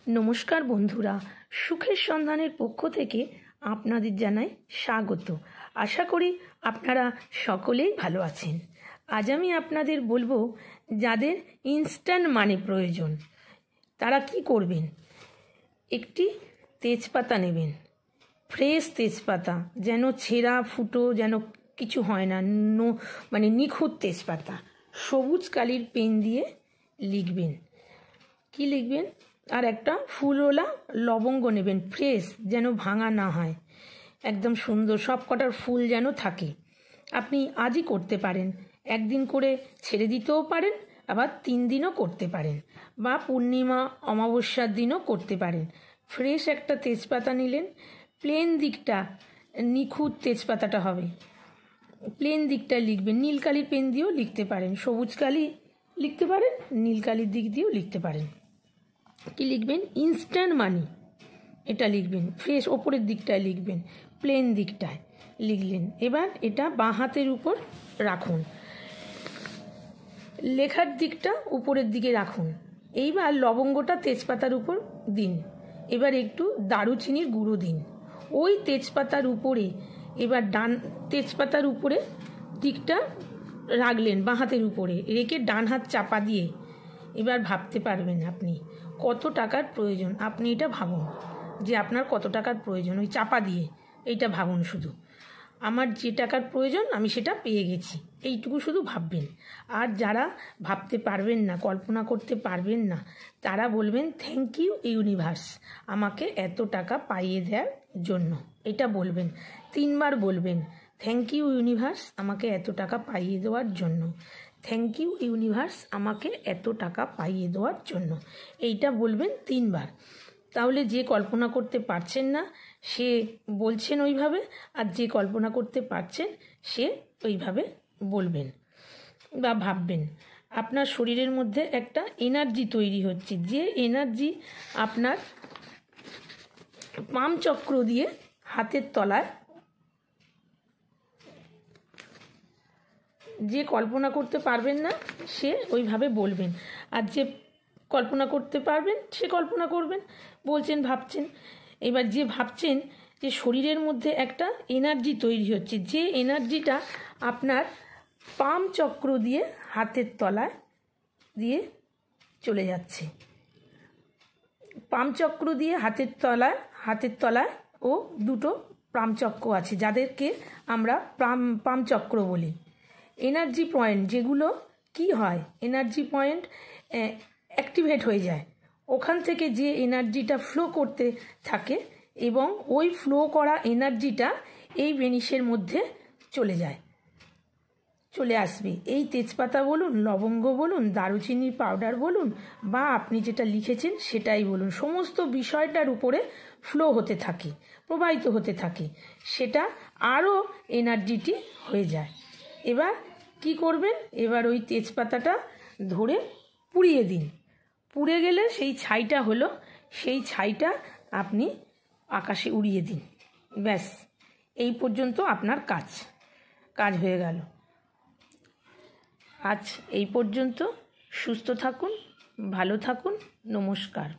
নমস্কার বন্ধুরা, সুখের সন্ধানের পক্ষ থেকে আপনাদের জানাই স্বাগত। আশা করি আপনারা সকলেই ভালো আছেন। আজ আমি আপনাদের বলবো, যাদের ইনস্ট্যান্ট মানি প্রয়োজন তারা কি করবেন। একটি তেজপাতা নেবেন, ফ্রেশ তেজপাতা, যেন ছেঁড়া ফুটো যেন কিছু হয় না, মানে নিখুঁত তেজপাতা। সবুজ কালির পেন দিয়ে লিখবেন। কি লিখবেন? আর একটা ফুলওলা লবঙ্গ নেবেন, ফ্রেশ, যেন ভাঙা না হয়, একদম সুন্দর, সব কটার ফুল যেন থাকে। আপনি আজই করতে পারেন, একদিন করে ছেড়ে দিতেও পারেন, আবার 3 দিনও করতে পারেন, বা পূর্ণিমা অমাবস্যার দিনও করতে পারেন। ফ্রেশ একটা তেজপাতা নিলেন, প্লেন দিকটা, নিখুঁত তেজপাতাটা হবে, প্লেন দিকটা লিখবেন। নীল কালির পেন দিয়েও লিখতে পারেন, সবুজ কালি লিখতে পারেন, নীল কালির দিক দিয়েও লিখতে পারেন। কি লিখবেন? ইনস্ট্যান্ট মানি, এটা লিখবেন। ফ্রেশ ওপরের দিকটায় লিখবেন, প্লেন দিকটায় লিখলেন। এবার এটা বাঁ হাতের উপর রাখুন, লেখার দিকটা উপরের দিকে রাখুন। এইবার লবঙ্গটা তেজপাতার উপর দিন। এবার একটু দারুচিনির গুঁড়ো দিন ওই তেজপাতার উপরে। এবার ডান তেজপাতার উপরে দিকটা রাখলেন, বাঁ হাতের উপরে রেখে ডান হাত চাপা দিয়ে এবার ভাবতে পারবেন আপনি কত টাকার প্রয়োজন। আপনি এটা ভাবুন যে আপনার কত টাকার প্রয়োজন, ওই চাপা দিয়ে এইটা ভাবুন। শুধু আমার যে টাকার প্রয়োজন আমি সেটা পেয়ে গেছি, এইটুকু শুধু ভাববেন। আর যারা ভাবতে পারবেন না, কল্পনা করতে পারবেন না, তারা বলবেন, থ্যাংক ইউ ইউনিভার্স, আমাকে এত টাকা পাইয়ে দেওয়ার জন্য। এটা বলবেন, 3 বার বলবেন, থ্যাংক ইউ ইউনিভার্স, আমাকে এত টাকা পাইয়ে দেওয়ার জন্য। থ্যাংক ইউ ইউনিভার্স, আমাকে এত টাকা পাইয়ে দেওয়ার জন্য। এইটা বলবেন 3 বার। তাহলে যে কল্পনা করতে পারছেন না সে বলছেন ওইভাবে, আর যে কল্পনা করতে পারছেন সে ওইভাবে বলবেন বা ভাববেন। আপনার শরীরের মধ্যে একটা এনার্জি তৈরি হচ্ছে, যে এনার্জি আপনার পাম চক্র দিয়ে হাতের তলায়, যে কল্পনা করতে পারবেন না সে ওইভাবে বলবেন, আর যে কল্পনা করতে পারবেন সে কল্পনা করবেন, বলছেন, ভাবছেন। এবার যে ভাবছেন যে শরীরের মধ্যে একটা এনার্জি তৈরি হচ্ছে, যে এনার্জিটা আপনার পাম চক্র দিয়ে হাতের তলায় দিয়ে চলে যাচ্ছে। পাম চক্র দিয়ে হাতের তলায় ও দুটো পাম চক্র আছে, যাদেরকে আমরা পাম চক্র বলি। এনার্জি পয়েন্ট যেগুলো কি হয়, এনার্জি পয়েন্ট অ্যাক্টিভেট হয়ে যায়, ওখান থেকে যে এনার্জিটা ফ্লো করতে থাকে, এবং ওই ফ্লো করা এনার্জিটা এই বেনিসের মধ্যে চলে আসবে। এই তেজপাতা বলুন, লবঙ্গ বলুন, দারুচিনির পাউডার বলুন, বা আপনি যেটা লিখেছেন সেটাই বলুন, সমস্ত বিষয়টার উপরে ফ্লো হতে থাকে, প্রবাহিত হতে থাকে, সেটা আরও এনার্জিটি হয়ে যায়। এবার কি করবেন? এবার ওই তেজপাতাটা ধরে পুড়িয়ে দিন। পুড়ে গেলে সেই ছাইটা হলো, সেই ছাইটা আপনি আকাশে উড়িয়ে দিন। ব্যাস, এই পর্যন্ত আপনার কাজ হয়ে গেল। আজ এই পর্যন্ত। সুস্থ থাকুন, ভালো থাকুন, নমস্কার।